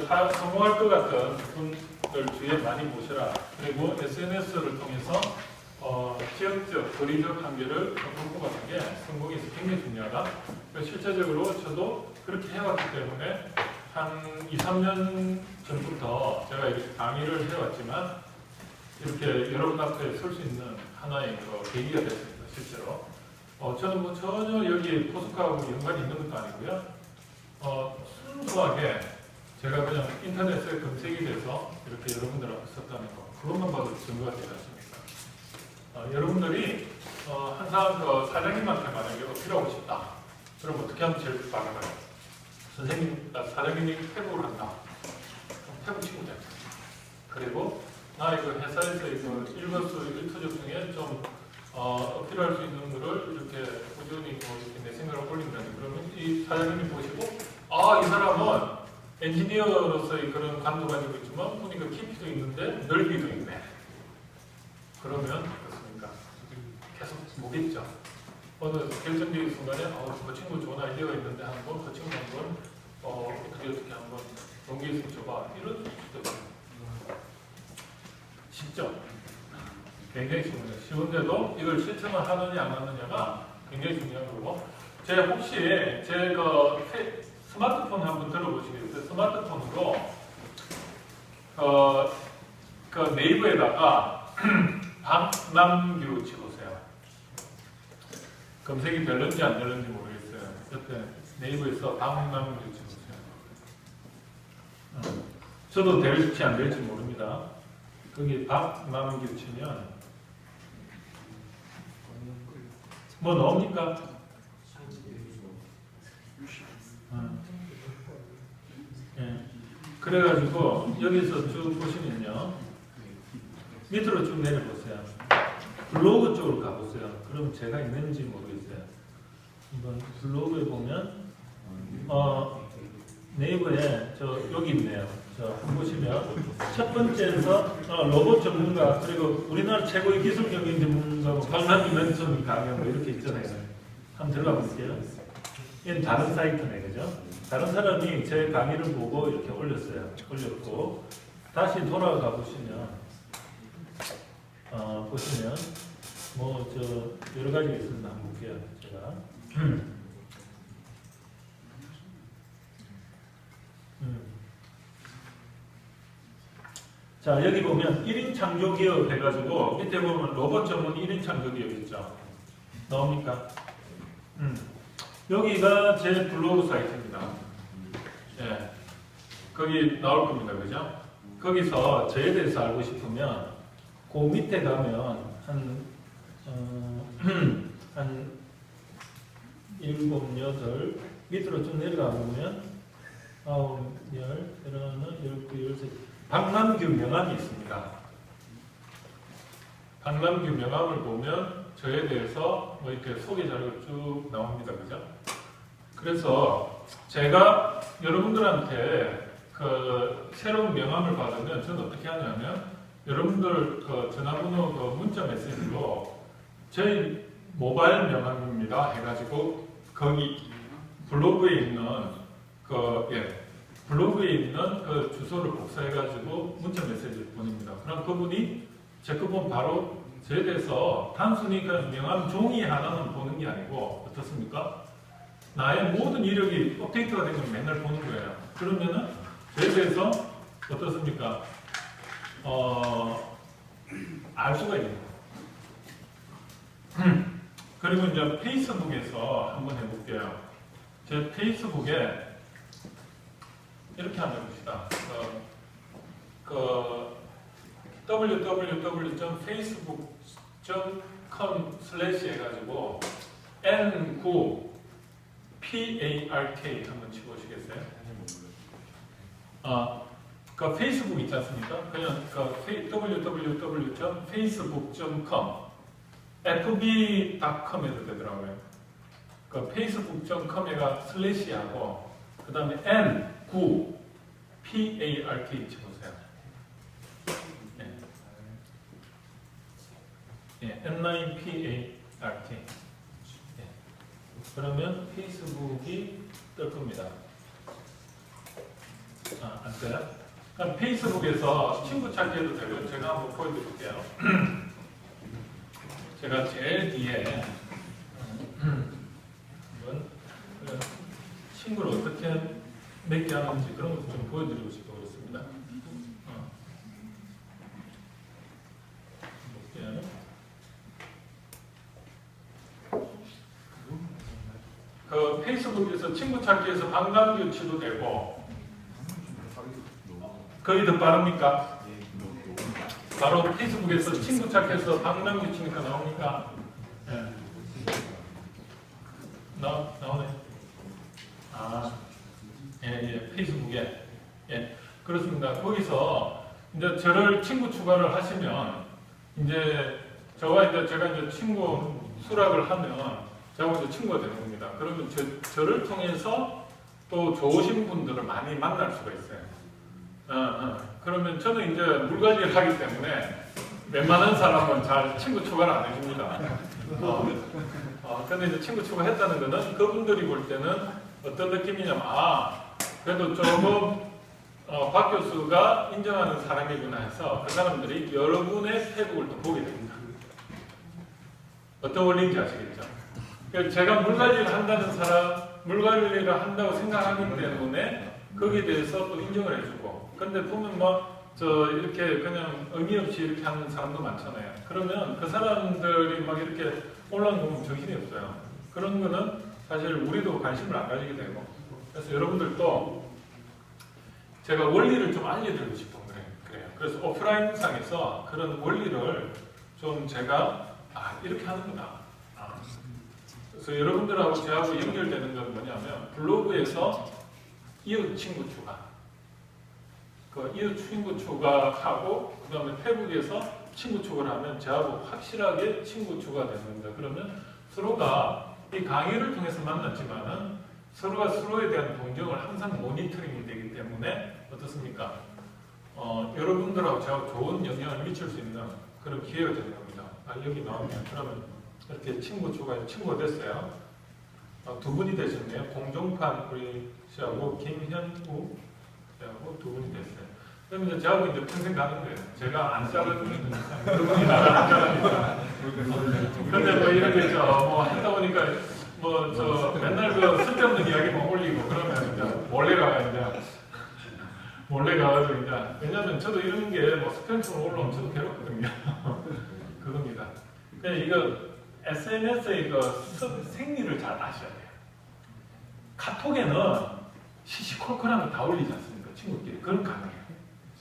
성공할 것 같은 분들 주위에 많이 보셔라. 그리고 SNS를 통해서 지역적, 거리적 한계를 극복하는 게 성공에서 굉장히 중요하다. 실제적으로 저도 그렇게 해왔기 때문에 한 2, 3년 전부터 제가 이렇게 강의를 해왔지만 이렇게 여러분 앞에 설 수 있는 하나의 계기가 됐습니다. 실제로. 저는 뭐 전혀 여기 포스코하고 연관이 있는 것도 아니고요. 순수하게 제가 그냥 인터넷에 검색이 돼서 이렇게 여러분들 앞에 섰다는 거, 그것만 봐도 증거가 되지 않습니까? 여러분들이 항상 사장님한테 만약에 어필하고 싶다. 그럼 어떻게 하면 제일 빠를까요? 사장님이 페북을 한다. 페북 치고 돼. 그리고 나 이거 회사에서 이거 일거수 중에 좀 어필할 수 있는 거를 이렇게 꾸준히 이렇게 내 생각을 올린다니. 그러면 이 사장님이 보시고 이 사람은 엔지니어로서의 그런 감도 가지고 있지만 보니까 깊이도 있는데 넓이도 있네. 그러면 어떻습니까? 계속 보겠죠. 어느 결정적인 순간에 그 친구 좋은 아이디어가 있는데 한번 그 친구 한번 어떻게 한번 동기에 있으면 줘봐. 이런 수도 있어요. 쉽죠? 굉장히 쉬운데도 이걸 실천을 하느냐 안 하느냐가 굉장히 중요한 거고, 제가 혹시 제 스마트폰 한번 들어보시겠어요? 스마트폰으로 그 네이버에다가 박남규 치보세요. 검색이 될는지 안 될는지 모르겠어요. 그때 네이버에서 박남규 치보세요. 저도 될지 안 될지 모릅니다. 거기 박남규 치면 뭐 나옵니까? 예. 그래가지고 여기서 쭉 보시면요, 밑으로 쭉 내려보세요. 블로그 쪽으로 가보세요. 그럼 제가 있는지 모르겠어요. 한번 블로그에 보면 네이버에 여기 있네요. 한번 보시면 첫 번째에서 로봇 전문가, 그리고 우리나라 최고의 기술적인 전문가 박남규 멘토님 강연 뭐 이렇게 있잖아요. 한번 들어가 볼게요. 이건 다른 사이트네, 그죠? 다른 사람이 제 강의를 보고 이렇게 올렸고, 다시 돌아가 보시면 보시면 뭐 여러 가지가 있습니다. 한번 볼게요. 제가 자, 여기 보면 1인 창조기업 해가지고 밑에 보면 로봇 전문 1인 창조기업 있죠? 나옵니까? 여기가 제 블로그 사이트입니다. 예, 거기 나올 겁니다. 그죠? 거기서 저에 대해서 알고 싶으면 그 밑에 가면 한 7, 8 밑으로 좀 내려가 보면 9, 10, 11, 12, 13 박남규 명함이 있습니다. 박남규 명함을 보면 저에 대해서 뭐 이렇게 소개 자료가 쭉 나옵니다. 그죠? 그래서 제가 여러분들한테 새로운 명함을 받으면 저는 어떻게 하냐면 여러분들 전화번호 문자 메시지로 저희 모바일 명함입니다 해가지고 거기 블로그에 있는 블로그에 있는 그 주소를 복사해가지고 문자 메시지를 보냅니다. 그럼 그분이 제 거 보면 바로 저에 대해서 단순히 그 명함 종이 하나는 보는 게 아니고 어떻습니까? 나의 모든 이력이 업데이트가 된 걸 맨날 보는 거예요. 그러면은 저에 대해서 어떻습니까? 알 수가 있는 거예요. 그리고 이제 페이스북에서 한번 해볼게요. 제 페이스북에 이렇게 한번 해봅시다. www.facebook.com/ 해가지고 N9PARK 한번 치보시겠어요? 그 페이스북 있지 않습니까? 그냥 www.facebook.com fb.com 해도 되더라고요. 그 facebook.com에가 슬래시하고 그 다음에 N9PARK 쳐보세요. N9PARK. 그러면 페이스북이 뜰 겁니다. 안 돼? 그럼 페이스북에서 친구 찾기 해도 되고요. 제가 한번 보여드릴게요. 제가 제일 뒤에 한번 친구를 어떻게 맺게 하는지 그런 것도 좀 보여드리고 싶어 그렇습니다. 볼게요. 그 페이스북에서 친구 찾기에서 방광 교치도 되고 거의 더 빠릅니까? 바로 페이스북에서 친구 찾기에서 방광 교치니까 나옵니까? 네. 나오네. 예, 페이스북에. 예, 그렇습니다. 거기서 이제 저를 친구 추가를 하시면 이제 제가 이제 친구 수락을 하면 저하고 이제 친구가 되는 겁니다. 그러면 저를 통해서 또 좋으신 분들을 많이 만날 수가 있어요. 그러면 저는 이제 물 관리를 하기 때문에 웬만한 사람은 잘 친구 추가를 안 해줍니다. 근데 이제 친구 추가했다는 거는 그분들이 볼 때는 어떤 느낌이냐면, 그래도 조금 박 교수가 인정하는 사람이구나 해서 그 사람들이 여러분의 페북을 또 보게 됩니다. 어떤 원리인지 아시겠죠? 그러니까 제가 물 관리를 한다는 사람, 물 관리를 한다고 생각하기 때문에 거기에 대해서 또 인정을 해주고, 근데 보면 이렇게 그냥 의미 없이 이렇게 하는 사람도 많잖아요. 그러면 그 사람들이 막 이렇게 올라오는 거 보면 정신이 없어요. 그런 거는 사실 우리도 관심을 안 가지게 되고, 그래서 여러분들도 제가 원리를 좀 알려드리고 싶은 그래요. 그래서 오프라인상에서 그런 원리를 좀 제가 이렇게 하는구나. 그래서 여러분들하고 저하고 연결되는 건 뭐냐면 블로그에서 이웃 친구 추가, 그 이웃 친구 추가하고 그 다음에 페북에서 친구 추가를 하면 저하고 확실하게 친구 추가가 되는 겁니다. 그러면 서로가 이 강의를 통해서 만났지만은 서로가 서로에 대한 동정을 항상 모니터링이 되기 때문에 어떻습니까? 여러분들하고 저하고 좋은 영향을 미칠 수 있는 그런 기회가 되는 겁니다. 여기 나오면 그러면 이렇게 친구가 됐어요. 두 분이 되셨네요. 공종판 우리 씨하고 김현우 씨하고 두 분이 됐어요. 그러면 이제 저하고 이제 평생 가는 거예요. 제가 안 잘라주는 그분이 나를 안 잘라니까. 근데 이렇게 하다 보니까 맨날 쓸데없는 이야기만 올리고 그러면 이제 몰래 가가지고 이제 왜냐면 저도 이런 게 스팸으로 올라오면 저도 괴롭거든요. 그겁니다. 그냥 이거 SNS의 생리를 잘 아셔야 돼요. 카톡에는 시시콜콜한 거 다 올리지 않습니까? 친구끼리. 그건 가능해요.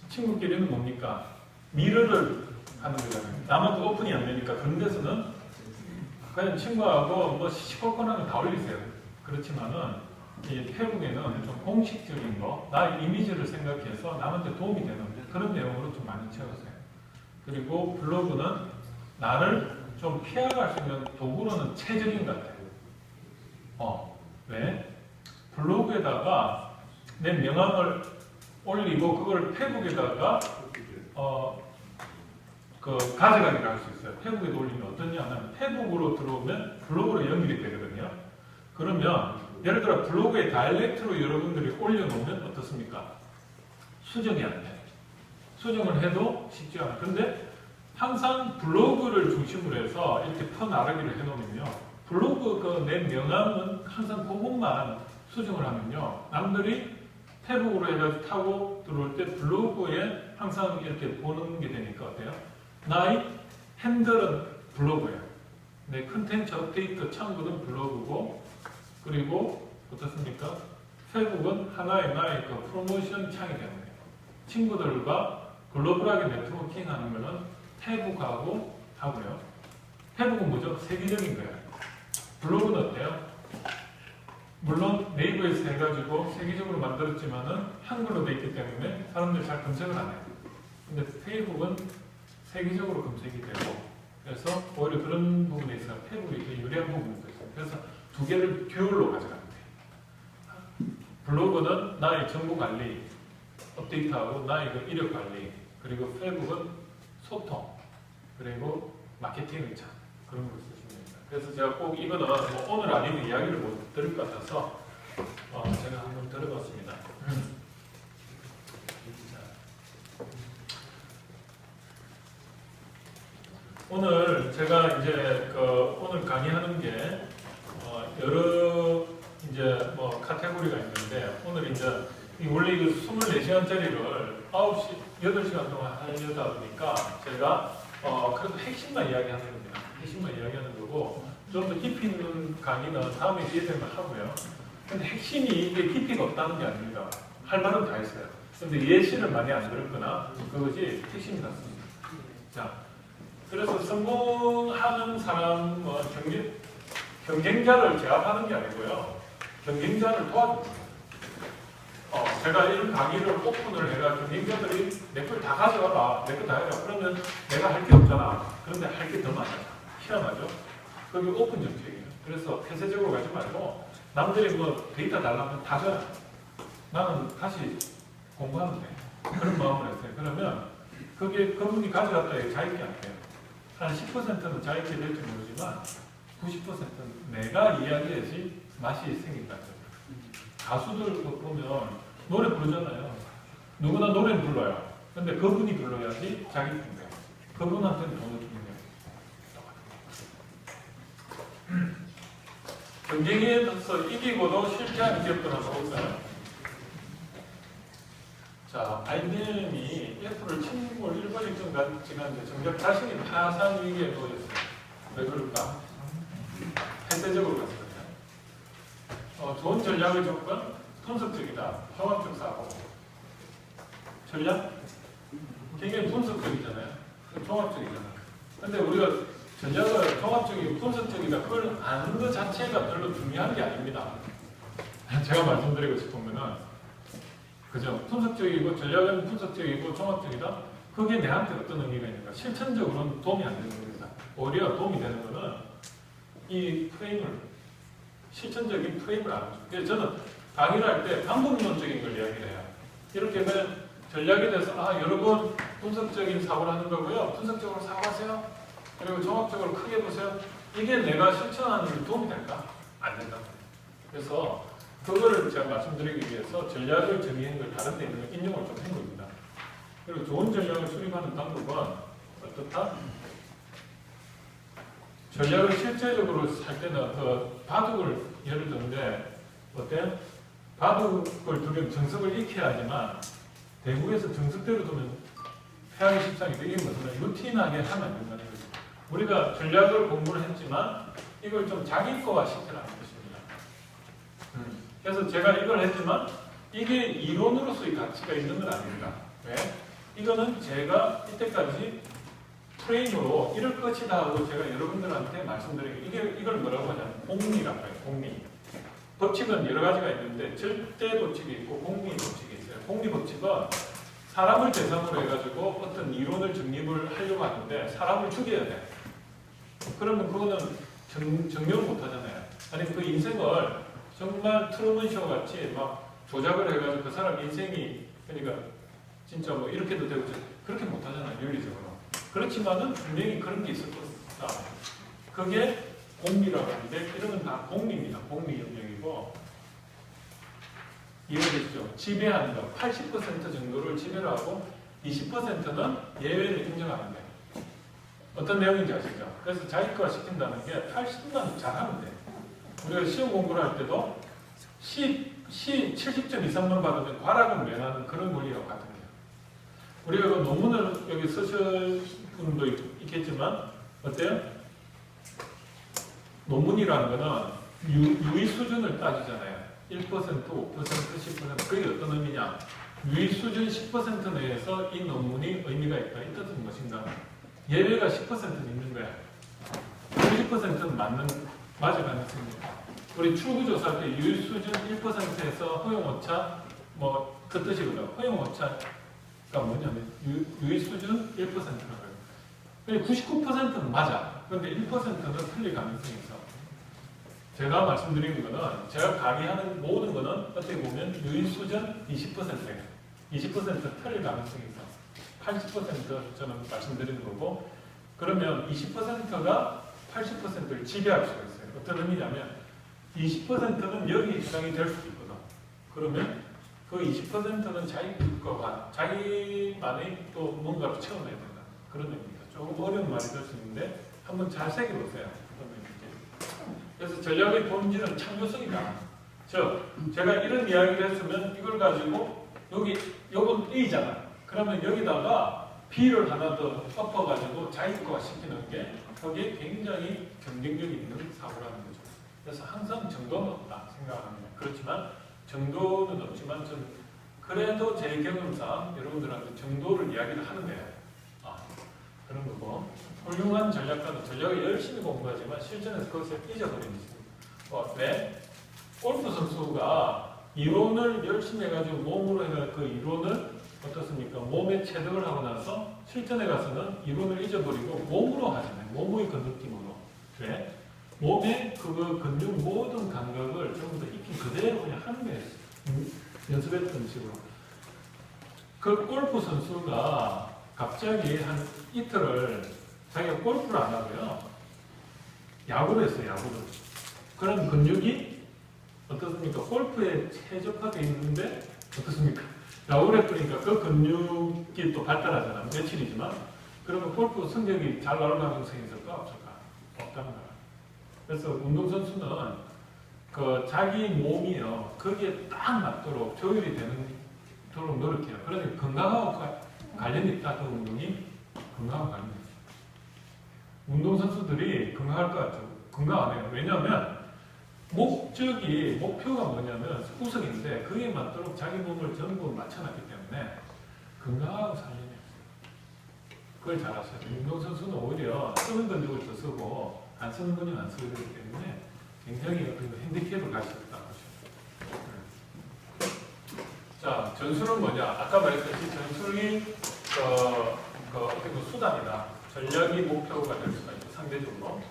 친구끼리는 뭡니까? 미러를 하는 거잖아요. 남한테 오픈이 안 되니까 그런 데서는 그냥 친구하고 시시콜콜한 거 다 올리세요. 그렇지만은 이 페북에는 좀 공식적인 거, 나의 이미지를 생각해서 남한테 도움이 되는 그런 내용으로 좀 많이 채우세요. 그리고 블로그는 나를 좀 피해갈 수 있는 도구로는 최적인 것 같아요. 왜? 블로그에다가 내 명함을 올리고 그걸 페북에다가 가져가기를 할 수 있어요. 페북에 올리면 어떠냐면 페북으로 들어오면 블로그로 연결이 되거든요. 그러면 예를 들어 블로그에 다이렉트로 여러분들이 올려놓으면 어떻습니까? 수정이 안 돼요. 수정을 해도 쉽지 않아요. 근데 항상 블로그를 중심으로 해서 이렇게 퍼나르기를 해놓으면요. 블로그 내 명함은 항상 그것만 수정을 하면요. 남들이 페북으로 해가지고 타고 들어올 때 블로그에 항상 이렇게 보는 게 되니까 어때요? 나의 핸들은 블로그예요. 내 컨텐츠 업데이트 창구는 블로그고, 그리고 어떻습니까? 페북은 하나의 나의 프로모션 창이 되는 거예요. 친구들과 글로벌하게 네트워킹 하는 거는 페북하고 하고요. 페북은 뭐죠? 세계적인 거예요. 블로그는 어때요? 물론 네이버에서 해가지고 세계적으로 만들었지만은 한글로 돼 있기 때문에 사람들이 잘 검색을 안 해요. 근데 페이북은 세계적으로 검색이 되고, 그래서 오히려 그런 부분에 있어서 페북이 되게 유리한 부분도 있어요. 그래서 두 개를 듀얼로 가져가면 돼요. 블로그는 나의 정보 관리, 업데이트하고 나의 이력 관리, 그리고 페북은 소통, 그리고 마케팅 의차 그런 걸 쓰시면 됩니다. 그래서 제가 꼭 이거는 오늘 아니면 이야기를 못 드릴 것 같아서 제가 한번 들어봤습니다. 오늘 제가 이제 오늘 강의하는 게 여러 이제 뭐 카테고리가 있는데 오늘 이제 원래 이거 24시간짜리를 8시간 동안 하려다 보니까 제가 그래도 핵심만 이야기하는 겁니다. 핵심만 이야기하는 거고 좀 더 깊이 있는 강의는 다음에 기회 되면 하고요. 근데 핵심이 이게 깊이가 없다는 게 아닙니다. 할 말은 다 했어요. 근데 예시를 많이 안 들었거나 그것이 핵심이 같습니다. 자, 그래서 성공하는 사람 경쟁자를 제압하는 게 아니고요. 경쟁자를 도와줍니다. 제가 이런 강의를 오픈을 해가 경쟁자들이 내 걸 다 가져가라, 내 거 다 해라. 그러면 내가 할 게 없잖아. 그런데 할 게 더 많아. 희한하죠? 그게 오픈 정책이에요. 그래서 폐쇄적으로 가지 말고 남들이 뭐 데이터 달라면 다 줘요. 나는 다시 공부하면 돼. 그런 마음을 했어요. 그러면 그게 그분이 가져갔다 해서 자익이 안 돼요. 한 10%는 자익이 될지 모르지만 90%는 내가 이야기해야지 맛이 생긴다. 가수들 보면 노래 부르잖아요. 누구나 노래는 불러요. 근데 그분이 불러야지 자기 분명. 그분한테는 돈을 주는 거예요. 경쟁에서 이기고도 실패하는 기업들 한번 볼까요? 자, IBM이 애플을 1600원 지났는데 정작 자신이 파산 위기에 놓였어요. 왜 그럴까? 폐쇄적으로 갔거든요. 좋은 전략의 조건, 분석적이다. 종합적 사고. 전략? 굉장히 분석적이잖아요. 종합적이잖아요. 근데 우리가 전략을 종합적이고 분석적이다. 그걸 아는 것 자체가 별로 중요한 게 아닙니다. 제가 말씀드리고 싶은 거는 그죠? 분석적이고 전략은 분석적이고 종합적이다. 그게 내한테 어떤 의미가 있는가? 실천적으로는 도움이 안 되는 겁니다. 오히려 도움이 되는 거는 이 프레임을 실천적인 프레임을 알아줘. 그래서 저는 강의를 할 때 방법론적인 걸 이야기를 해요. 이렇게 하면 전략에 대해서 여러분 분석적인 사고를 하는 거고요. 분석적으로 사고하세요. 그리고 종합적으로 크게 보세요. 이게 내가 실천하는 데 도움이 될까? 안 된다. 그래서 그거를 제가 말씀드리기 위해서 전략을 정의한 걸 다른 데 있는 걸 인용을 좀 한 겁니다. 그리고 좋은 전략을 수립하는 방법은 어떻다? 전략을 실제적으로 살 때는 바둑을 예를 드는데 어때요? 바둑을 두면 정석을 익혀야 하지만 대구에서 정석대로 두면 패하기 십상인데 이게 무슨 루틴하게 하면 안 된다는 거죠. 우리가 전략을 공부를 했지만 이걸 좀 자기 거화 시키라는 것입니다. 그래서 제가 이걸 했지만 이게 이론으로서의 가치가 있는 건 아닙니다. 왜? 이거는 제가 이때까지 프레임으로 이럴 것이다 하고 제가 여러분들한테 말씀드리고 이걸 뭐라고 하냐면 공리라고 해요. 공리. 법칙은 여러 가지가 있는데 절대 법칙이 있고 공리 법칙이 있어요. 공리 법칙은 사람을 대상으로 해가지고 어떤 이론을 정립을 하려고 하는데 사람을 죽여야 돼. 그러면 그거는 정렬을 못 하잖아요. 아니 그 인생을 정말 트루먼쇼 같이 막 조작을 해가지고 그 사람 인생이 그러니까 진짜 뭐 이렇게도 되고 그렇게 못 하잖아요. 윤리적으로. 그렇지만은 분명히 그런 게 있을 것이다. 그게 공리라고 하는데 이런 건 다 공리입니다. 공리 영역이고 이해되시죠? 지배하는 거 80% 정도를 지배를 하고 20%는 예외를 인정하는 거예요. 어떤 내용인지 아시죠? 그래서 자기과 시킨다는 게 80만 잘하면 돼. 우리가 시험 공부를 할 때도 70점 이상만 받으면 과락은 면하는 그런 원리하고 같은 거예요. 우리가 그 논문을 여기 쓰실 분도 있겠지만 어때요? 논문이라는 거는 유의 수준을 따지잖아요. 1%, 5%, 10% 그게 어떤 의미냐? 유의 수준 10% 내에서 이 논문이 의미가 있다. 이 뜻은 무엇인가? 예외가 10%는 있는 거야. 90%는 맞을 가능성이 있다. 우리 출구조사 때 유의 수준 1%에서 허용오차 그 뜻이거든. 허용오차가 뭐냐면 유의 수준 1%라고 해요. 99%는 맞아. 그런데 1%는 틀릴 가능성이 있어. 제가 말씀드리는 거는 제가 강의하는 모든 거는 어떻게 보면 유의 수준 20%예요. 20% 틀릴 가능성이 있어. 80% 저는 말씀드리는 거고 그러면 20%가 80%를 지배할 수가 있어요. 어떤 의미냐면 20%는 여기에 해당이 될 수도 있거든. 그러면 그 20%는 자기만의 또 뭔가로 채워내야 된다. 그런 의미입니다. 조금 어려운 말이 될 수 있는데 한번 잘 새겨보세요. 그래서 전략의 본질은 창조성이다. 즉 제가 이런 이야기를 했으면 이걸 가지고 요건 A잖아. 그러면 여기다가 B를 하나 더 엎어가지고 자기과 시키는 게 거기에 굉장히 경쟁력이 있는 사고라는 거죠. 그래서 항상 정도는 없다 생각합니다. 그렇지만 정도는 없지만 좀 그래도 제 경험상 여러분들한테 정도를 이야기를 하는 거예요. 그런 거고 훌륭한 전략가는 전략을 열심히 공부하지만 실전에서 그것을 잊어버리는 거죠. 왜? 골프 선수가 이론을 열심히 해가지고 몸으로 해서 그 이론을 어떻습니까? 몸에 체득을 하고 나서 실전에 가서는 이론을 잊어버리고 몸으로 하잖아요. 몸의 그 느낌으로. 왜? 몸의 그 근육 모든 감각을 전부 다 익힌 그대로 그냥 하는 거예요. 연습했던 식으로. 그 골프 선수가 갑자기 한 이틀을 자기가 골프를 안 하고요. 야구를 했어요. 야구를. 그런 근육이 어떻습니까? 골프에 최적화되어 있는데 어떻습니까? 야구를 했으니까 그 근육이 또 발달하잖아. 며칠이지만. 그러면 골프 성적이 잘 나올 가능성이 있을까? 없을까? 없다는 거야. 그래서 운동선수는 그 자기 몸이요. 거기에 딱 맞도록 조율이 되도록 노력해요. 그러니까 건강하고 관련이 있다. 그 운동이 건강하고 관련이 있어요. 운동선수들이 건강할 것 같죠? 건강 안 해요. 왜냐하면 목표가 뭐냐면 우승인데 그에 맞도록 자기 몸을 전부 맞춰놨기 때문에 건강하고 살려내요. 그걸 잘 아셔야 돼요. 운동선수는 오히려 쓰는 근육을 더 쓰고 안 쓰는 근육을 안 쓰게 되기 때문에 굉장히 어떤 핸디캡을 가지고 있다고 하셔야 돼요. 자, 전술은 뭐냐? 아까 말했듯이 전술이 어떻게 그 수단이다. 전략이 목표가 될 수가 있고 상대적으로.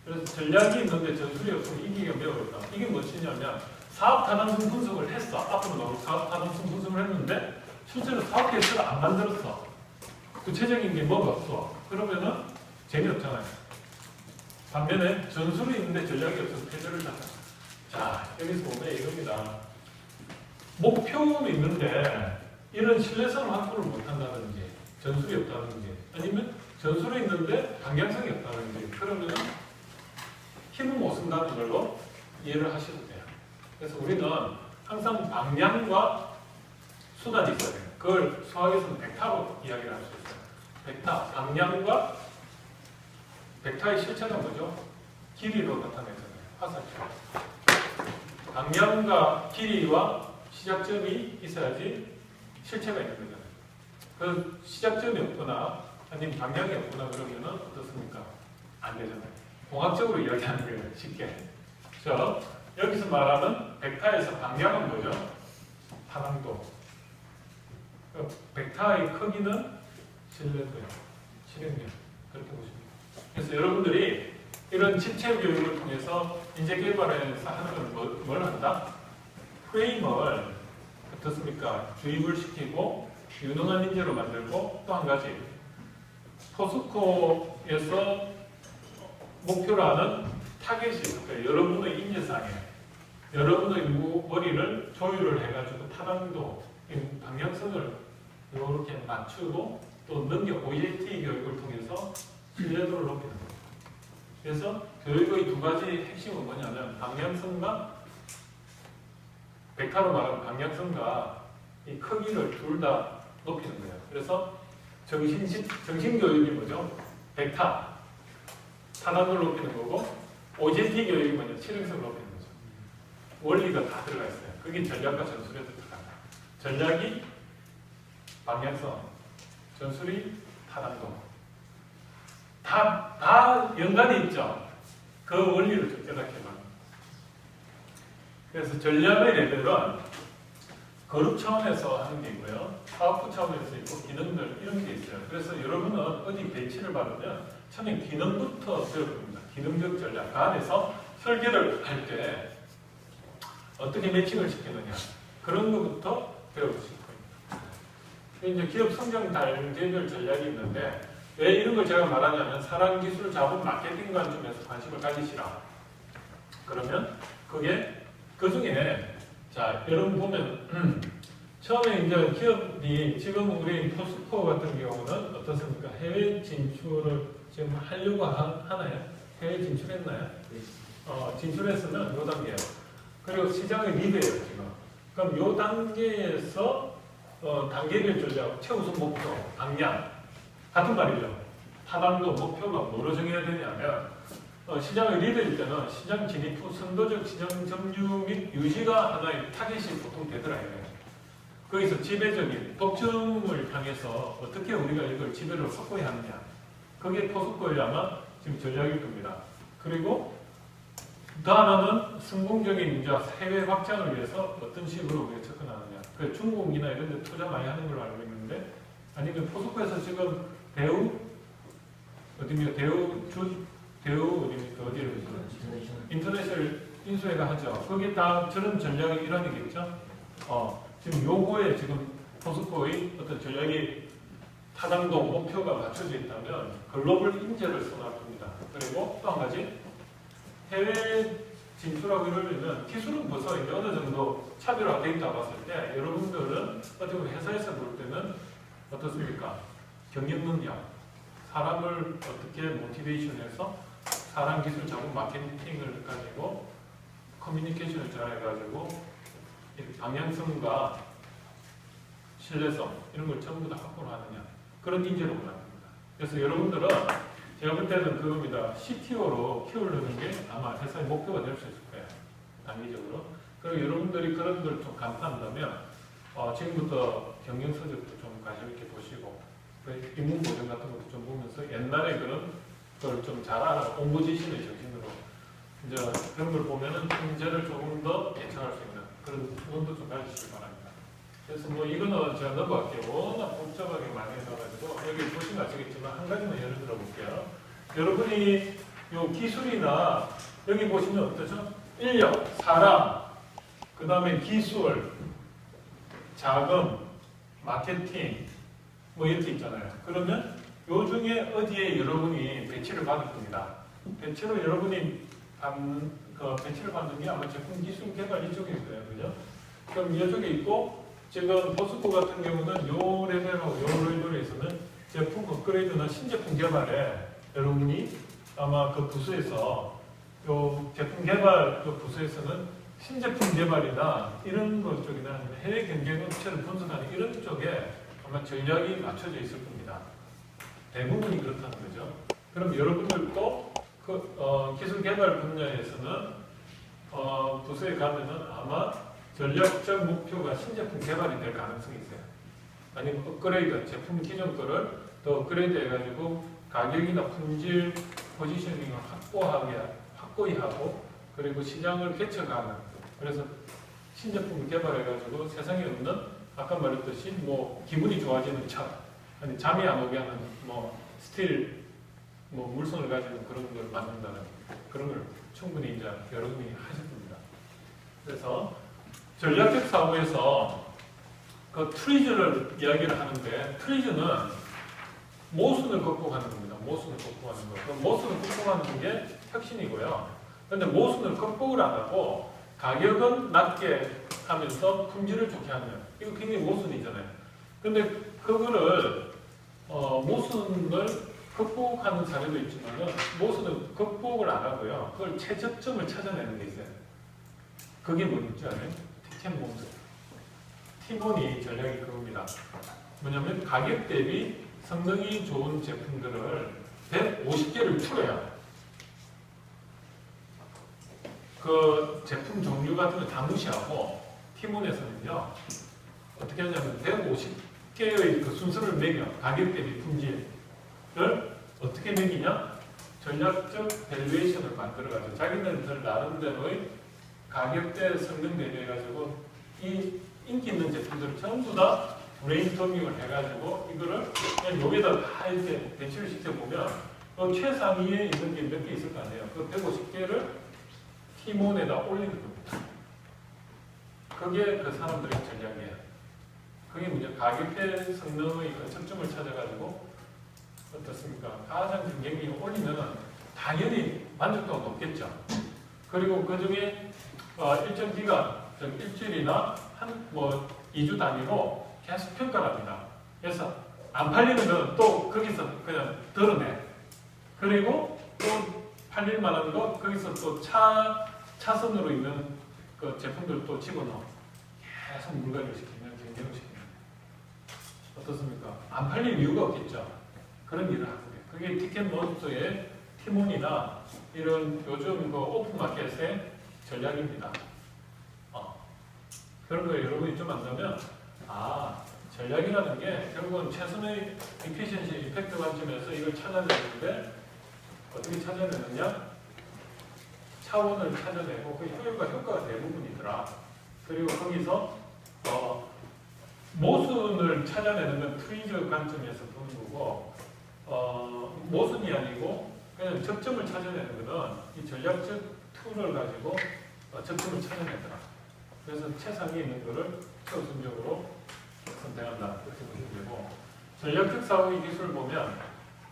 그래서 전략이 있는데 전술이 없으면 이기기가 매우 어렵다. 이게 무엇이냐면 사업 타당성 분석을 했어. 앞으로 나올 사업 타당성 분석을 했는데 실제로 사업 계획서를 안 만들었어. 구체적인 게 뭐가 없어. 그러면은 재미없잖아요. 반면에 전술이 있는데 전략이 없어서 패배를 당해. 자, 여기서 보면 이겁니다. 목표는 있는데 이런 신뢰성을 확보를 못한다든지 전술이 없다든지 아니면 전술이 있는데 방향성이 없다든지 그러면은 힘을 못 쓴다는 걸로 이해를 하셔도 돼요. 그래서 우리는 항상 방향과 수단이 있어야 돼요. 그걸 수학에서는 벡터로 이야기를 할 수 있어요. 벡터, 방향과 벡터의 실체는 뭐죠? 길이로 나타내잖아요. 화살표. 방향과 길이와 시작점이 있어야지 실체가 있는 거잖아요. 그 시작점이 없거나 아니면 방향이 없거나 그러면은 어떻습니까? 안 되잖아요. 공학적으로 이야기하는 거예요. 쉽게. 자, 여기서 말하는 벡터에서 방향은 뭐죠? 타당도. 그 벡터의 크기는 실내도요. 실행력. 그렇게 보시면 돼요. 그래서 여러분들이 이런 집체 교육을 통해서 인재 개발에서 하는 건 뭘 한다? 프레임을 어떻습니까? 주입을 시키고 유능한 인재로 만들고 또 한 가지 포스코에서 목표로 하는 타겟이 있어요. 여러분의 인재상에 여러분의 머리를 조율을 해가지고 타당도, 방향성을 이렇게 맞추고 또 능력, OJT 교육을 통해서 신뢰도를 높이는 거예요. 그래서 교육의 두 가지 핵심은 뭐냐면 방향성과 벡터로 말하는 방향성과 이 크기를 둘 다 높이는 거예요. 그래서 정신교육이 뭐죠? 벡터, 타당을 높이는 거고 OJT 교육이 뭐냐? 실행성을 높이는 거죠. 원리가 다 들어가 있어요. 그게 전략과 전술에 들어간다. 전략이 방향성, 전술이 타당도. 다 연관이 있죠. 그 원리를 좀 깨닫게만. 그래서 전략의 레벨은 그룹 차원에서 하는 게 있고요. 사업부 차원에서 있고 기능들 이런 게 있어요. 그래서 여러분은 어디 배치를 받으면 처음에 기능부터 배워봅니다. 기능적 전략. 그 안에서 설계를 할 때 어떻게 매칭을 시키느냐. 그런 것부터 배워보실 거예요. 이제 기업 성장 단계별 전략이 있는데 왜 이런 걸 제가 말하냐면 사람, 기술, 자본, 마케팅 관점에서 관심을 가지시라. 그러면 그게 그 중에 자 여러분 보면 처음에 이제 기업이 지금 우리 포스코 같은 경우는 어떻습니까? 해외 진출을 지금 하려고 하나요? 해외 진출했나요? 진출했으면 요 단계예요. 그리고 시장의 리드예요 지금. 그럼 요 단계에서 단계별 전략, 최우선 목표, 방향 같은 말이죠. 타당도 목표가 뭐로 정해야 되냐면 시장의 리더일 때는 시장 진입 후 선도적 시장 점유 및 유지가 하나의 타겟이 보통 되더라고요. 거기서 지배적인 독점을 향해서 어떻게 우리가 이걸 지배를 확보해야 하느냐. 그게 포스코의 아마 지금 전략일 겁니다. 그리고 또 하나는 성공적인 이제 해외 확장을 위해서 어떤 식으로 우리가 접근하느냐. 그 중국이나 이런 데 투자 많이 하는 걸로 알고 있는데, 아니면 포스코에서 지금 대우 어디입니까? 어디로 인터내셔널 인수회가 하죠. 거기 다 저런 전략의 일환이겠죠. 지금 요거에 지금 포스코의 어떤 전략이 타당도 목표가 맞춰져 있다면 글로벌 인재를 선호할 겁니다. 그리고 또 한 가지 해외 진출하고 이러려면 기술은 벌써 이제 어느 정도 차별화되어 있다고 봤을 때 여러분들은 어떻게 회사에서 볼 때는 어떻습니까? 경영 능력, 사람을 어떻게 모티베이션해서 사람 기술 자본 마케팅을 가지고 커뮤니케이션을 잘해가지고 방향성과 신뢰성 이런 걸 전부 다 확보를 하느냐 그런 인재로 원합니다. 그래서 여러분들은 제가 볼 때는 그겁니다. CTO로 키우려는 게 아마 회사의 목표가 될 수 있을 거예요. 단기적으로. 그리고 여러분들이 그런 걸 좀 감탄한다면 지금부터 경영서적도 좀 관심 있게 보시고 인문 보정 같은 것도 좀 보면서 옛날에 그런 걸 좀 잘 알아 공부지신의 정신으로 이제 그런 걸 보면은 문제를 조금 더 예측할 수 있는 그런 부분도 좀 가지시기 바랍니다. 그래서 뭐 이거는 제가 넘어갈게요. 워낙 복잡하게 많이 해놔가지고 여기 보시면 아시겠지만 한 가지만 예를 들어 볼게요. 여러분이 요 기술이나 여기 보시면 어떠죠? 인력, 사람, 그 다음에 기술, 자금, 마케팅 뭐 이렇게 있잖아요. 그러면 요 중에 어디에 여러분이 배치를 받을 겁니다. 배치로 여러분이 배치를 받는 게 아마 제품 기술 개발 이쪽에 있어요. 그죠? 그럼 이쪽에 있고 지금 포스코 같은 경우는 요 레벨하고 요 레벨에서는 제품 업그레이드나 신제품 개발에 여러분이 아마 그 부서에서 요 제품 개발 그 부서에서는 신제품 개발이나 이런 것 쪽이나 해외 경쟁 업체를 분석하는 이런 쪽에 아마 전략이 맞춰져 있을 겁니다. 대부분이 그렇다는 거죠. 그럼 여러분들도 기술 개발 분야에서는 부서에 가면은 아마 전략적 목표가 신제품 개발이 될 가능성이 있어요. 아니면 업그레이드, 제품 기존 거를 더 업그레이드 해가지고 가격이나 품질, 포지셔닝을 확고히 하고 그리고 시장을 개척하는 그래서 신제품을 개발해가지고 세상에 없는 아까 말했듯이 뭐 기분이 좋아지는 차 아니 잠이 안 오게 하는 뭐 스틸 뭐 물성을 가지는 그런 걸 만든다는 그런 걸 충분히 이제 여러분이 하실 겁니다. 그래서 전략적 사고에서 그 트리즈를 이야기를 하는데 트리즈는 모순을 극복하는 겁니다. 모순을 극복하는 거. 그럼 모순을 극복하는 게 혁신이고요. 그런데 모순을 극복을 안 하고 가격은 낮게 하면서 품질을 좋게 하는 이거 굉장히 모순이잖아요. 근데 그거를 모순을 극복하는 사례도 있지만 모순을 극복을 안 하고요. 그걸 최저점을 찾아내는 게 있어요. 그게 뭔지 알아요? 티켓몬드. 티몬이 전략이 그겁니다. 뭐냐면 가격 대비 성능이 좋은 제품들을 150개를 풀어요. 그 제품 종류 같은 거 다 무시하고 티몬에서는요 어떻게 하냐면 150개의 그 순서를 매겨 가격 대비 품질을 어떻게 매기냐 전략적 밸류에이션을 만들어가지고 자기네들 나름대로의 가격대 성능 대비해가지고 이 인기 있는 제품들을 전부 다 브레인스토밍을 해가지고 이거를 그냥 여기다 다 이렇게 배치를 시켜보면 그 최상위에 있는 게 몇 개 있을 거 아니에요. 그 150개를 티몬에다 올리는 겁니다. 그게 그 사람들의 전략이에요. 그게 문제 가격대 성능의 적점을 찾아가지고 어떻습니까? 가장 경쟁력이 올리면 당연히 만족도가 높겠죠. 그리고 그 중에 일정 기간, 일주일이나 한 2, 2주 단위로 계속 평가를 합니다. 그래서 안 팔리면 또 거기서 그냥 덜어내. 그리고 또 팔릴 만한 거 거기서 또 차선으로 있는 그 제품들 또 집어넣어. 계속 물갈이를 시키면 경쟁을 시킵니다. 어떻습니까? 안 팔릴 이유가 없겠죠. 그런 일을 하는 거예요. 그게 티켓몬스터의 티몬이나 이런 요즘 그 오픈마켓의 전략입니다. 그런 거 여러분이 좀 안다면 전략이라는 게 결국은 최선의 이피션시 이펙트 관점에서 이걸 찾아내는데 어떻게 찾아내느냐? 차원을 찾아내고 그 효과가 대부분이더라. 그리고 거기서 모순을 찾아내는 건 트리저 관점에서 보는 거고 모순이 아니고 그냥 접점을 찾아내는 것은 이 전략적 툴을 가지고 접점을 찾아내더라. 그래서 최상위 있는 것을 최우선적으로 선택한다. 그렇게 보시면 되고 전략적 사고의 기술을 보면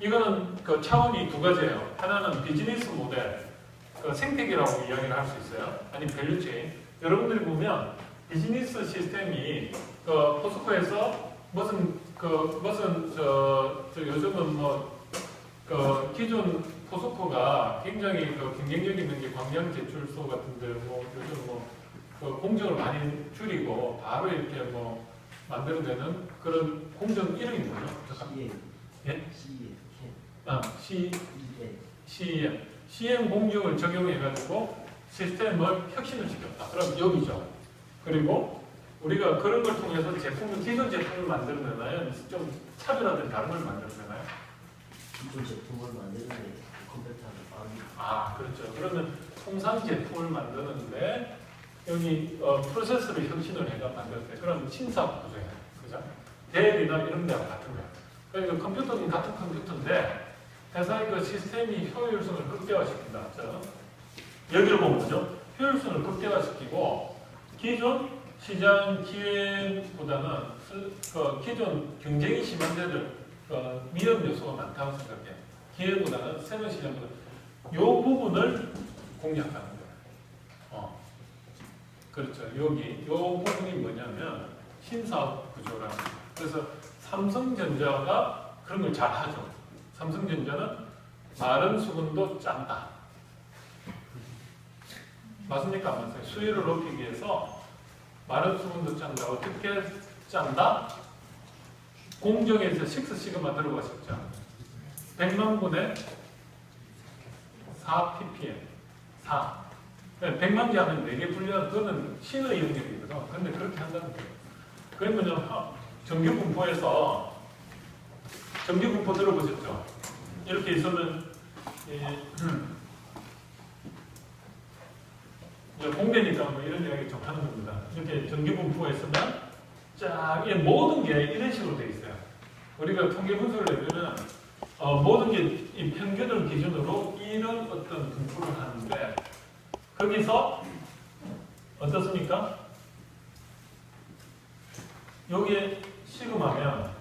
이거는 그 차원이 두 가지예요. 하나는 비즈니스 모델, 그 생태계라고 이야기를 할 수 있어요. 아니면 밸류체인. 여러분들이 보면 비즈니스 시스템이 그 포스코에서 요즘은 그 기존 포스코가 굉장히 그 경쟁력 있는 게 광량 제출소 같은데 요즘 그 공정을 많이 줄이고 바로 이렇게 만들어내는 그런 공정 이름이 뭐죠? 예? CEM 공정을 적용해가지고 시스템을 혁신을 시켰다. 그럼 여기죠. 그리고 우리가 그런 걸 통해서 기존 제품을 만들어내나요? 좀 차별화된 다른 걸 만들어내나요? 기존 제품을 만드는데 컴퓨터를 그렇죠. 그러면 통상 제품을 만드는데 여기 프로세스를 혁신을 해가 만들 때 그럼 심사 구조예요. 그죠? 대리나 이런 데와 같은 거예요. 그러니까 컴퓨터는 같은 컴퓨터인데 회사의 그 시스템이 효율성을 극대화시킨다. 여기를 보면 뭐죠? 효율성을 극대화시키고 기존 시장 기회보다는 기존 경쟁이 심한 데들 위험 요소가 많다고 생각해요. 기회보다는 새로운 시장보다 이 부분을 공략하는 거예요. 그렇죠. 이 부분이 뭐냐면 신사업 구조라는 거예요. 그래서 삼성전자가 그런 걸 잘 하죠. 삼성전자는 마른 수분도 짠다. 맞습니까? 안 맞아요? 수율을 높이기 위해서 마른 수분도 짠다. 어떻게 짠다? 공정에서 6시그마 들어가셨죠? 100만 분의 4 ppm. 4. 100만 개 하면 4개 분량, 그거는 신의 영역이거든. 근데 그렇게 한다는 거예요. 그러면 정규분포에서, 정규분포 들어보셨죠? 이렇게 있으면, 공대니까 이런 이야기 좀 하는 겁니다. 이렇게 정규분포가 있으면, 모든 게 이런 식으로 되어 있어요. 우리가 통계 분석을 내면, 모든 게 이 평균을 기준으로 이런 어떤 분포를 하는데, 거기서 어떻습니까? 여기에 시그마면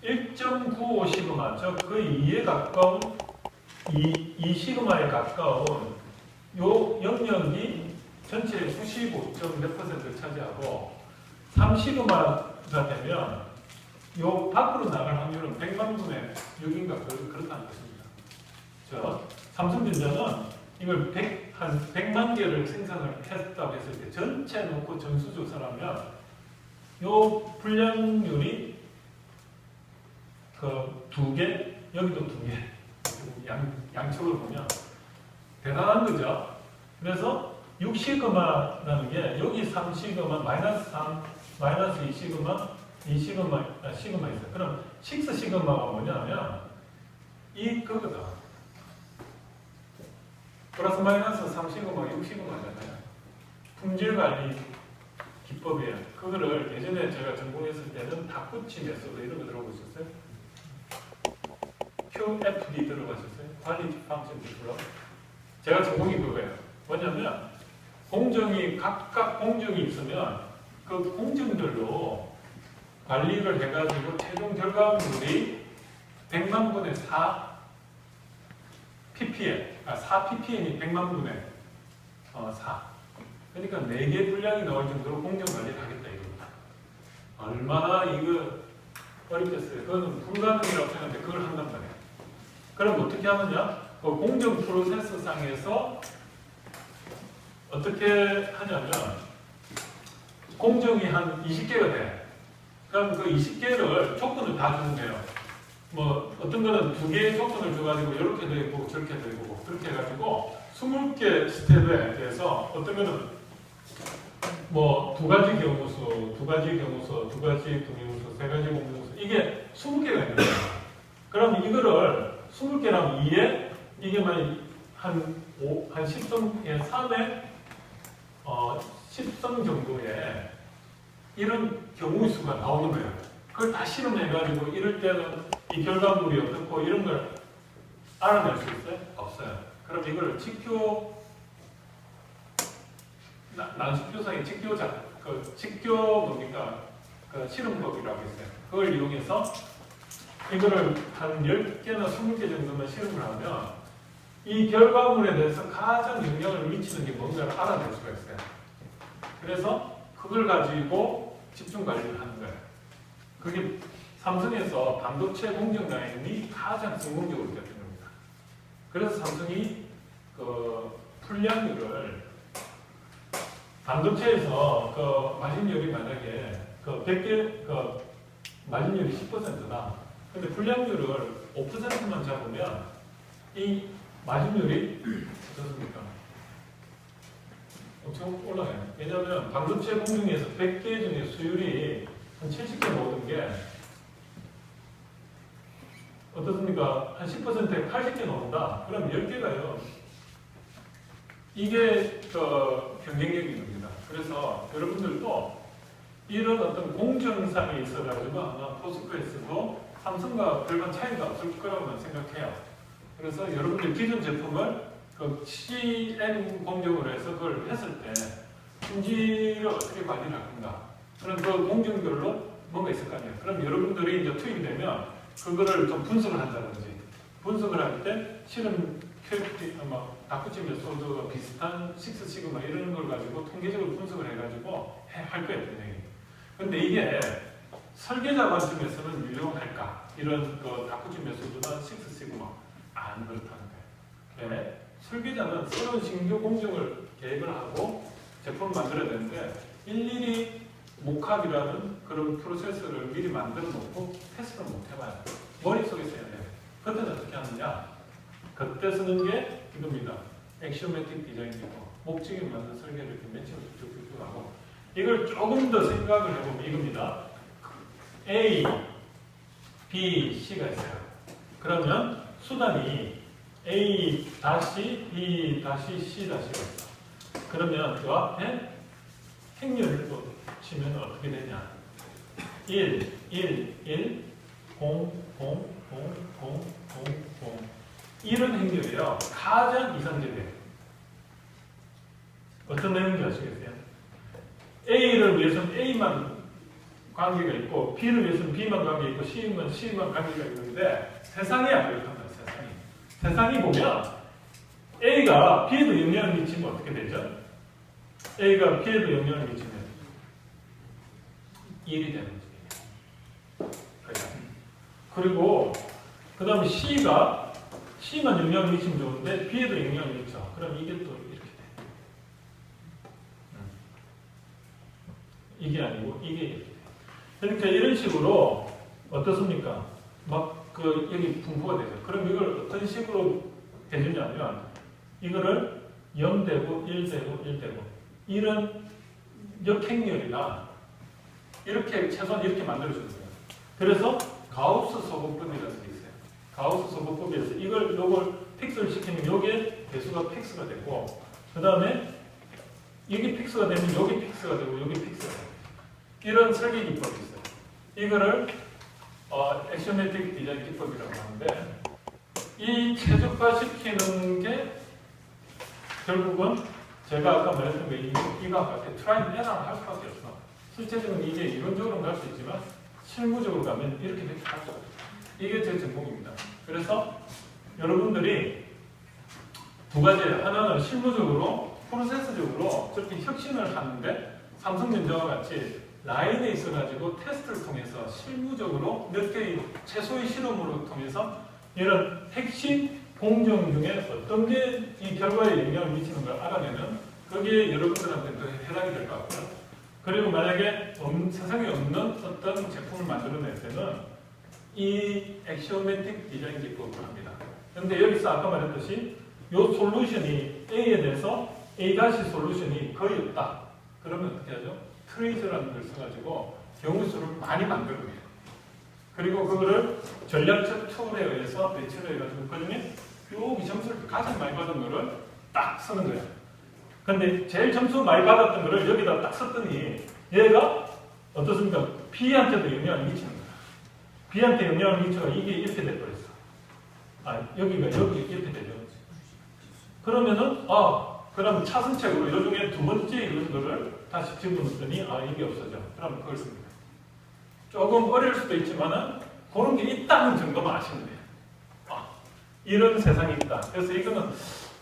1.95 시그마, 즉 거의 2에 가까운 2 시그마에 가까운 요 영역이 전체의 95점 몇 %를 차지하고 3 시그마가 되면 요 밖으로 나갈 확률은 100만 분의 6인가 그렇다는 것입니다. 삼성전자는 이걸 한 100만 개를 생산을 했다고 했을 때 전체 놓고 전수조사를 하면 요 분량률이 그 2개, 여기도 2개 양쪽을 보면 대단한 거죠. 그래서 6시그마라는 게 여기 3시그마, 마이너스 3, 마이너스 2시그마, 2시그마, 시그마 있어요. 그럼 6시그마가 뭐냐면 그거다. 플러스 마이너스 3시그마, 6시그마잖아요. 품질관리 기법이에요. 그거를 예전에 제가 전공했을 때는 닭꼬치 메소드 이런 거 들어보셨어요? QFD 들어보셨어요? 퀄리티 펑션 디플로. 제가 전공이 그거예요. 뭐냐면 각각 공정이 있으면 그 공정들로 관리를 해가지고 최종 결과물이 100만 분의 4 ppm, 4 ppm이 100만 분의 4. 그러니까 4개 분량이 나올 정도로 공정 관리를 하겠다 이겁니다. 얼마나 이거 어렵겠어요. 그거는 불가능이라고 생각하는데 그걸 한단 말이에요. 그럼 어떻게 하느냐? 그 공정 프로세스 상에서 어떻게 하냐면 공정이 한 20개가 돼. 그럼 그 20개를 조건을 다 주면 돼요. 뭐 어떤 거는 2개의 조건을 줘가지고 이렇게 되고 저렇게 되고 그렇게 해가지고 20개 스텝에 대해서 어떤 거는 뭐 2가지 경우수, 2가지 경우수, 2가지 분유수, 3가지 공유수 이게 20개가 있는 거예요. 그럼 이거를 20개라면 2에 이게 만약 한 10성의 3에 10성 정도의 이런 경우의 수가 나오는 거예요. 그걸 다 실험해가지고 이럴 때는 이 결과물이 어떻고 이런 걸 알아낼 수 있어요? 없어요. 그럼 이걸 직교 난수표상의 직교자, 그 직교 뭡니까? 그 실험법이라고 있어요. 그걸 이용해서 이거를 한 10개나 20개 정도만 실험을 하면 이 결과물에 대해서 가장 영향을 미치는 게 뭔가를 알아낼 수가 있어요. 그래서 그걸 가지고 집중 관리를 하는 거예요. 그게 삼성에서 반도체 공정 라인이 가장 성공적으로 됐던 겁니다. 그래서 삼성이 그 풀량률을 반도체에서 그 마진율이 만약에 그 100개 그 마진율이 10%다. 근데 풀량률을 5%만 잡으면 이 마진율이 어떻습니까? 엄청 올라가요. 왜냐하면 반도체 공정에서 100개 중에 수율이 한 70개 모든 게 어떻습니까? 한 10%에 80개 나온다. 그럼 10개가요. 이게 경쟁력인 겁니다. 그래서 여러분들도 이런 어떤 공정상에 있어가지고 아마 포스코에서도 삼성과 별반 차이가 없을 거라고 생각해요. 그래서 여러분들 기존 제품을 그 CM 공정으로 해서 그걸 했을 때 품질을 어떻게 관리를 할 건가? 그런 그 공정별로 뭔가 있을 거 아니에요. 그럼 여러분들이 이제 투입이 되면 그거를 좀 분석을 한다든지 분석을 할 때 실험 QFT 아마 다크치 메소드가 비슷한 식스 시그마 이런 걸 가지고 통계적으로 분석을 해가지고 할 거예요, 분명히. 근데 이게 설계자 관점에서는 유용할까? 이런 그 다크치 메소드나 식스 시그마 안 그렇다는 거예요. 네. 설계자는 새로운 신규 공정을 계획을 하고 제품을 만들어야 되는데 일일이 목합이라는 그런 프로세스를 미리 만들어 놓고 테스트를 못 해봐요. 머릿속에 써야 돼요. 그때는 어떻게 하느냐? 그때 쓰는 게 이겁니다. 액시오매틱 디자인이고 목적에 맞는 설계를 이렇게 매칭을 쭉쭉쭉 하고 이걸 조금 더 생각을 해보면 이겁니다. A, B, C가 있어요. 그러면 수단이 A 다시 B 다시 C 다시가 있어. 그러면 그 앞에 행렬을 치면 어떻게 되냐? 1, 1, 1, 0, 0, 0, 0, 0, 0. 이런 행렬이에요. 가장 이상적이에요. 어떤 내용인지 아시겠어요? A를 위해서는 A만 관계가 있고 B를 위해서는 B만 관계가 있고 C만 관계가 있는데 세상이 안 그렇단 말이에요. 세상이 보면 A가 B에도 영향을 미치면 어떻게 되죠? A가 B에도 영향을 미치면 1이 되는 거예요. 그리고 그 다음에 C만 영향을 미치면 좋은데 B에도 영향을 미쳐. 그럼 이게 또 이렇게 돼. 이게 아니고 이게 이렇게 돼. 그러니까 이런 식으로 어떻습니까? 막 여기 분포가 되죠. 그럼 이걸 어떤 식으로 해주냐면 이거를 0되고 1되고 1되고 이런 역행렬이나 이렇게 최소한 이렇게 만들어주는 거예요. 그래서 가우스 소거법이라는 게 있어요. 가우스 소거법에서 요걸 픽스를 시키면 요게 배수가 픽스가 되고 그 다음에 여기 픽스가 되면 여기 픽스가 되고 여기 픽스가 되고 이런 설계 기법이 있어요. 이거를 액시오매틱 디자인 기법이라고 하는데 이 최적화시키는 게 결국은 제가 아까 말했던 게 이거 같아 트라이 앤 에러를 할 수밖에 없어. 실제적으로 이게 이론적으로는 갈 수 있지만 실무적으로 가면 이렇게 될 수가 없어요. 이게 제 전공입니다. 그래서 여러분들이 두 가지예요. 하나는 실무적으로 프로세스적으로 저렇게 혁신을 하는데 삼성전자와 같이 라인에 있어가지고 테스트를 통해서 실무적으로 몇 개의 최소의 실험으로 통해서 이런 핵심 공정 중에 어떤 게 이 결과에 영향을 미치는 걸 알아내면 거기에 여러분들한테도 해당이 될 것 같고요. 그리고 만약에 세상에 없는 어떤 제품을 만들어낼 때는 이 액시오매틱 디자인 기법을 합니다. 그런데 여기서 아까 말했듯이 이 솔루션이 A에 대해서 A 다시 솔루션이 거의 없다. 그러면 어떻게 하죠? 트레이저라는 걸 써가지고 경우수를 많이 만들어내요. 그리고 그거를 전략적 툴에 의해서 배치를 해가지고 그 중에 여기 점수를 가장 많이 받은 거를 딱 쓰는 거예요. 근데 제일 점수 많이 받았던 거를 여기다 딱 썼더니 얘가 어떻습니까? B한테도 영향을 미치는 거야. B한테 영향을 미쳐가 이게 이렇게 돼버렸어. 여기가 이렇게 되죠. 그러면은 그럼 차선책으로 이 중에 두 번째 이런 거를 다시 집어넣었더니 이게 없어져. 그럼 그걸 씁니다. 조금 어려울 수도 있지만은 그런 게 있다는 정도만 아시면 돼요. 이런 세상이 있다. 그래서 이거는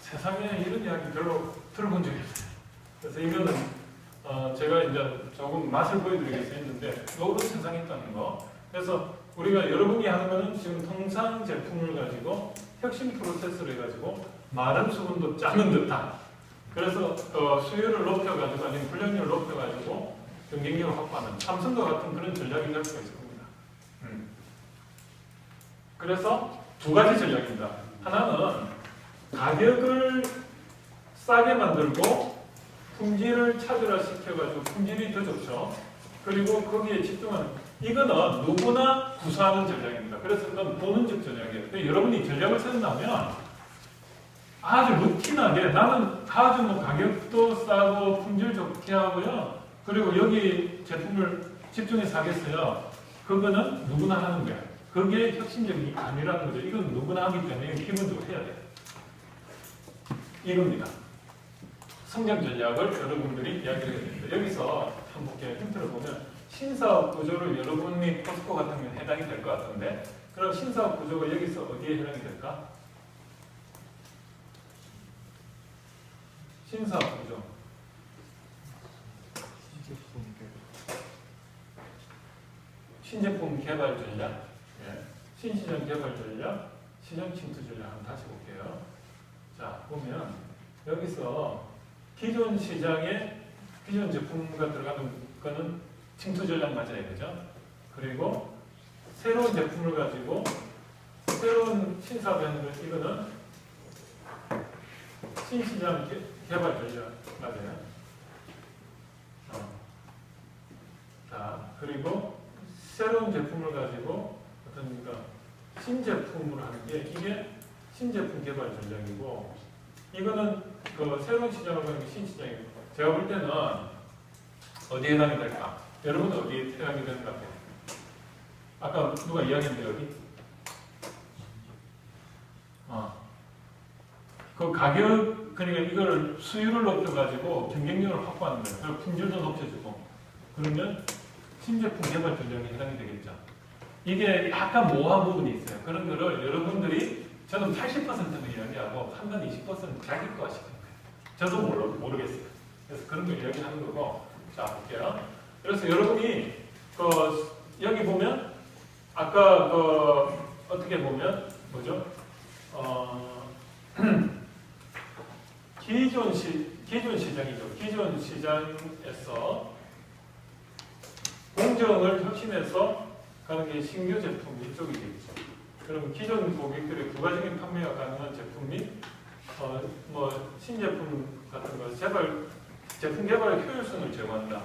세상에 이런 이야기 별로 들어본 적이 없어요. 그래서 이거는 제가 이제 조금 맛을 보여드리겠어 했는데 이런 세상이 있다는 거. 그래서 우리가 여러분이 하는 거는 지금 통상 제품을 가지고 혁신 프로세스를 해가지고 마른 수분도 짜는 듯한. 그래서 수율을 높여가지고 아니면 분량률을 높여가지고 경쟁력을 확보하는 삼성과 같은 그런 전략이 될 수가 있을 겁니다. 그래서 두 가지 전략입니다. 하나는 가격을 싸게 만들고 품질을 차별화시켜가지고 품질이 더 좋죠. 그리고 거기에 집중하는 이거는 누구나 구사하는 전략입니다. 그래서 이건 본능적 전략이에요. 근데 여러분이 전략을 세운다면 아주 루틴하게 나는 아주 가격도 싸고 품질 좋게 하고요. 그리고 여기 제품을 집중해서 하겠어요. 그거는 누구나 하는 거예요. 그게 혁신적이 아니라는 거죠. 이건 누구나 하기 때문에 기본적으로 해야 돼요. 이겁니다. 성장 전략을 여러분들이 이야기를 해야 됩니다. 여기서 한번 볼게요. 힌트를 보면 신사업 구조를 여러분이 포스코 같은 경우는 해당이 될 것 같은데 그럼 신사업 구조가 여기서 어디에 해당이 될까? 신사업 구조. 신제품 개발 전략, 신시장 개발 전략, 시장 침투 전략 한번 다시 볼게요. 자, 보면 여기서 기존 시장에 기존 제품과 들어가는 거는 침투 전략 맞아야 되죠. 그리고 새로운 제품을 가지고 새로운 신사업을 하는 것, 이거는 신시장 개발 전략 맞아요. 자, 그리고 새로운 제품을 가지고 어떤 신제품으로 하는 게 이게 신제품 개발 전략이고 이거는 그 새로운 시장을 가는 게 신시장이고 제가 볼 때는 어디에 해당이 될까? 여러분은 어디에 해당이 되는 것 같아요? 아까 누가 이야기했는데 여기? 그 가격, 그러니까 이걸 수율을 높여가지고 경쟁력을 확보하는 거예요. 그리고 품질도 높여주고 그러면 신제품 개발 전략에 해당이 되겠죠. 이게 약간 모호한 부분이 있어요. 그런 거를 여러분들이 저는 80%는 이야기하고 한 번 20% 자기 거 하시는 거예요. 저도 모르겠어요. 그래서 그런 거 이야기하는 거고. 자, 볼게요. 그래서 여러분이 여기 보면 아까 어떻게 보면 뭐죠? 기존 시장이죠. 기존 시장에서 공정을 혁신해서 가는 게 신규 제품 이쪽이 되겠죠. 그럼 기존 고객들의 부가적인 판매가 가능한 제품 및 신제품 같은 거 제품 개발의 효율성을 제고한다.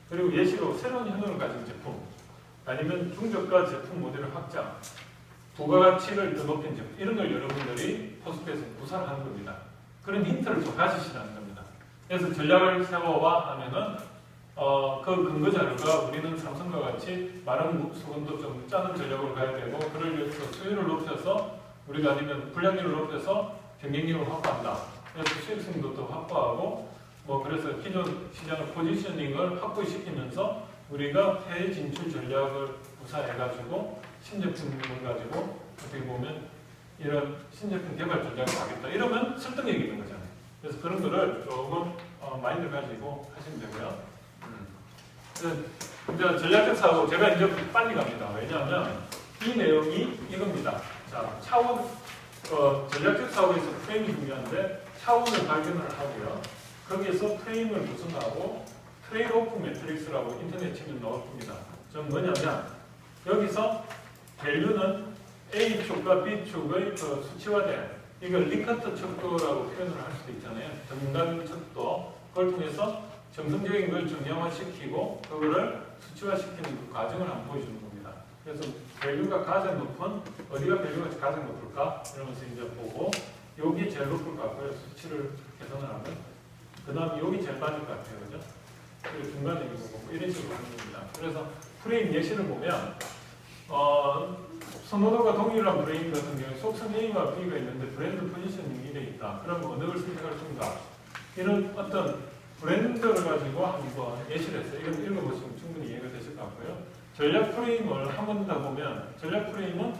그리고 예시로 새로운 효능을 가진 제품 아니면 중저가 제품 모델을 확장, 부가가치를 더 높인 제품 이런 걸 여러분들이 포스코에서 구상하는 겁니다. 그런 힌트를 좀 가지시라는 겁니다. 그래서 전략을 세워와 하면은 그 근거 자료가 우리는 삼성과 같이 마른 수분도 좀 짜는 전략으로 가야 되고 그를 위해서 수율을 높여서 우리가 아니면 분량률을 높여서 경쟁력을 확보한다. 그래서 수익성도 더 확보하고 그래서 기존 시장의 포지셔닝을 확보시키면서 우리가 해외 진출 전략을 구사해가지고 신제품을 가지고 어떻게 보면 이런 신제품 개발 전략을 하겠다. 이러면 설득력이 있는 거잖아요. 그래서 그런 거를 조금 마인드를 가지고 하시면 되고요. 근데 전략적 사고 제가 이제 빨리 갑니다. 왜냐하면 이 내용이 이겁니다. 자, 차원 전략적 사고에서 프레임이 중요한데 차원을 발견을 하고요. 거기에서 프레임을 구성하고 트레이드오프 매트릭스라고 인터넷 치면 나올 겁니다. 좀 뭐냐면 여기서 밸류는 A축과 B축의 그 수치화된 이걸 리커트 척도라고 표현을 할 수도 있잖아요. 등간 척도. 그걸 통해서 정성적인 걸 정량화시키고 그거를 수치화시키는 그 과정을 한번 보여주는 겁니다. 그래서 밸류가 가장 높은 어디가 밸류가 가장 높을까 이러면서 이제 보고 여기 제일 높을 것 같고요. 수치를 계산을 하면 그 다음 여기 제일 빠질 것 같아요. 그죠? 그리고 중간에 이거 보고 이런 식으로 하는 겁니다. 그래서 프레임 예시를 보면 선호도가 동일한 브레인 같은 경우에 속성 A와 B가 있는데 브랜드 포지셔닝이 이래 있다. 그럼 어느 걸 선택할 건가? 이런 어떤 브랜드를 가지고 한번 예시를 했어요. 이건 읽어보시면 충분히 이해가 되실 것 같고요. 전략 프레임을 한 번 더 보면 전략 프레임은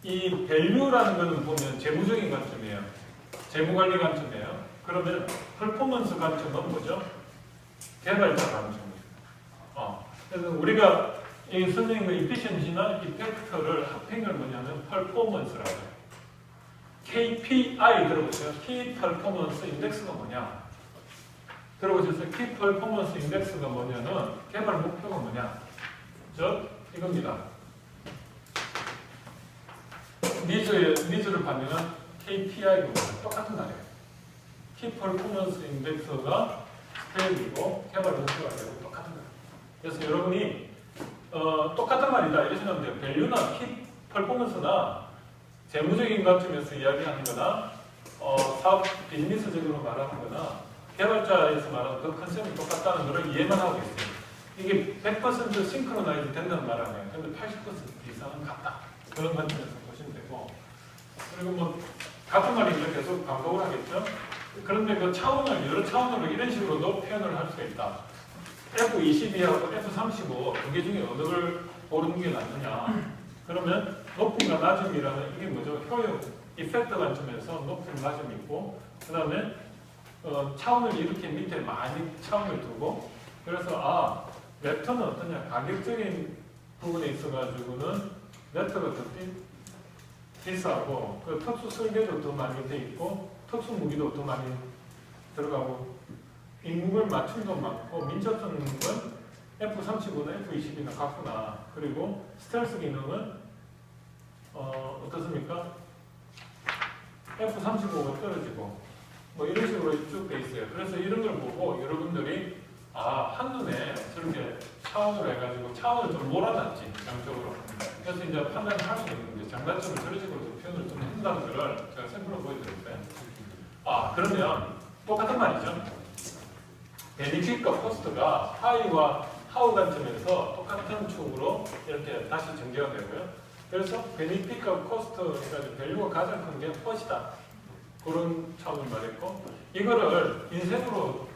이 밸류라는 거는 보면 재무적인 관점이에요. 재무관리 관점이에요. 그러면 퍼포먼스 관점은 뭐죠? 개발자 관점이에요. 그래서 우리가 이 선생님의 이피션시나 이펙터를 합행을 뭐냐면 퍼포먼스라고 해요. KPI 들어보세요. 키 퍼포먼스 인덱스가 뭐냐? 들어보셨어요? 키 퍼포먼스 인덱스가 뭐냐는 개발 목표가 뭐냐? 이겁니다. 니즈를 반영한 KPI가 뭐냐? 똑같은 말이에요. 키 퍼포먼스 인덱스가 스펙이고 개발 목표가 되고 똑같은 거예요. 그래서 여러분이 똑같은 말이다 이렇게 생각하면 돼요. 밸류나 키 퍼포먼스나 재무적인 관점에서 이야기하는 거나 사업 비즈니스적으로 말하는 거나 개발자에서 말하는 그 컨셉이 똑같다는 것을 이해만 하고 있어요. 이게 100% 싱크로나이즈 된다는 말 아니에요. 근데 80% 이상은 같다. 그런 관점에서 보시면 되고 그리고 뭐 같은 말이니까 계속 반복을 하겠죠. 그런데 그 차원을 여러 차원으로 이런 식으로도 표현을 할 수가 있다. F22하고 F35 두 개 중에 어느 걸 고르는 게 낫느냐. 그러면 높음과 낮음이라는 이게 뭐죠? 효용, 이펙트 관점에서 높음, 낮음이 있고 그 다음에 차원을 이렇게 밑에 많이 차원을 두고 그래서 랩터는 어떠냐? 가격적인 부분에 있어가지고는 랩터가 더 비싸고 그 특수 설계도 더 많이 돼 있고 특수 무기도 더 많이 들어가고 인구별 맞춤도 많고 민첩성은 F35나 F22나 같구나. 그리고 스텔스 기능은 어떻습니까? F35가 떨어지고 뭐 이런 식으로 쭉 돼 있어요. 그래서 이런 걸 보고 여러분들이 한눈에 저렇게 차원으로 해가지고 차원을 좀 몰아놨지 양쪽으로. 그래서 이제 판단을 할 수 있는 건데 장단점을 저런 식으로 표현을 좀 한다는 걸 제가 샘플로 보여드릴게요. 그러면 똑같은 말이죠. 베니핏과 코스트가 하이와 하우 관점에서 똑같은 축으로 이렇게 다시 전개가 되고요. 그래서 베니핏과 코스트, 그러니까 밸류가 가장 큰 게 헛이다. 그런 차원을 말했고, 이거를 인생으로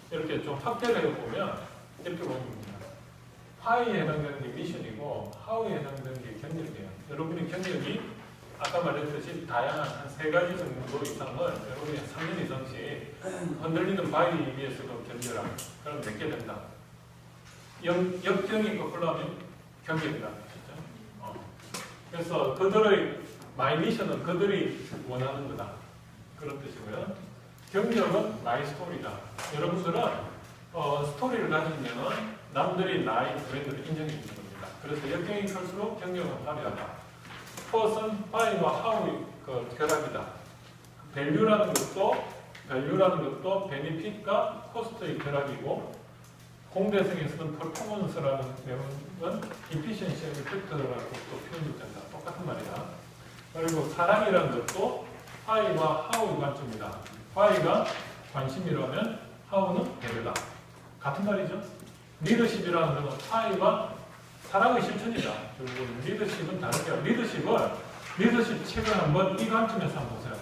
이렇게 좀 확대를 해보면 이렇게 보입니다. 하이에 해당되는 게 미션이고, 하우에 해당되는 게 경력이에요. 여러분이 경력이 아까 말했듯이 다양한 한 3가지 정도 이상을 여러분이 3년 이상씩 흔들리는 바위 위에서도 견뎌라. 그럼 몇 개 된다. 역경이 거꾸로 하면 경력이다. 그래서 그들의 마이 미션은 그들이 원하는 거다. 그런 뜻이고요. 경력은 마이 스토리다. 여러분들은 스토리를 가지면 남들이 나의 브랜드를 인정해 주는 겁니다. 그래서 역경이 클수록 경력은 화려하다. 퍼슨, 파이와 하우의 결합이다. 밸류라는 것도 베니핏과 코스트의 결합이고 공대생에서는 퍼포먼스라는 내용은 이피션시의 이펙트라고 또 표현이 된다. 똑같은 말이다. 그리고 사랑이라는 것도 파이와 하우의 관점이다. 파이가 관심이라면 하우는 배려다. 같은 말이죠. 리더십이라는 것은 파이와 사랑의 실천이다. 결국은 리더십은 다르게요. 리더십 책을 한번 이 관점에서 한번 보세요.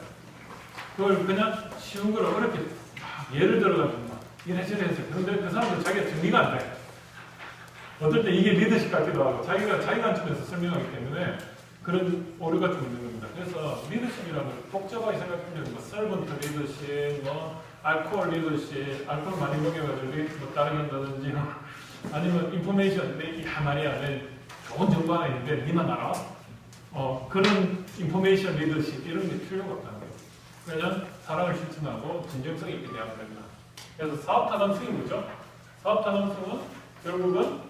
그걸 그냥 쉬운 걸 어렵게 예를 들어가지고 이래저래 해서 그런데 그 사람은 자기가 정리가 안 돼. 어떨 때 이게 리더십 같기도 하고 자기 관점에서 설명하기 때문에 그런 오류가 좀 있는 겁니다. 그래서 리더십이라는 복잡하게 생각하면 뭐 서번트 리더십, 뭐 알코올 리더십, 알코올 많이 먹여가지고 뭐 다른 한다든지 아니면 인포메이션, 야 말이야, 내 좋은 정보 하나 있는데 니만 알아? 그런 인포메이션 리더십 이런 게 필요가 없다는 거예요. 그냥 사랑을 실천하고 진정성 있게 대하면 된다. 그래서 사업 타당성이 뭐죠? 사업 타당성은 결국은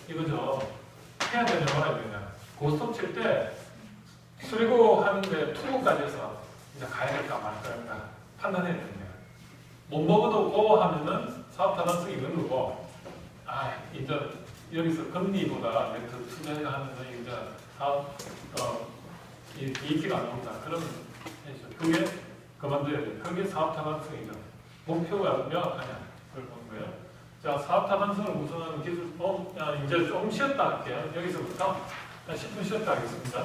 이거죠. 해야 되냐 말아야 되냐. 고스톱 칠 때 수리고 하는데 투구까지 해서 이제 가야 될까 말까 판단해야 됩니다. 못 먹어도 고 하면은 사업 타당성이 있는 거고, 이제 여기서 금리보다 더 투자해야 하면은 이제 사업 이 이익이 안 나온다. 그러면 그게 그만둬야 돼. 그게 사업 타당성이죠. 목표가 명확하냐 그걸 보는 거예요. 자, 사업 타당성을 구성하는 기술. 이제 조금 쉬었다 할게요. 여기서부터 10분 쉬었다 하겠습니다.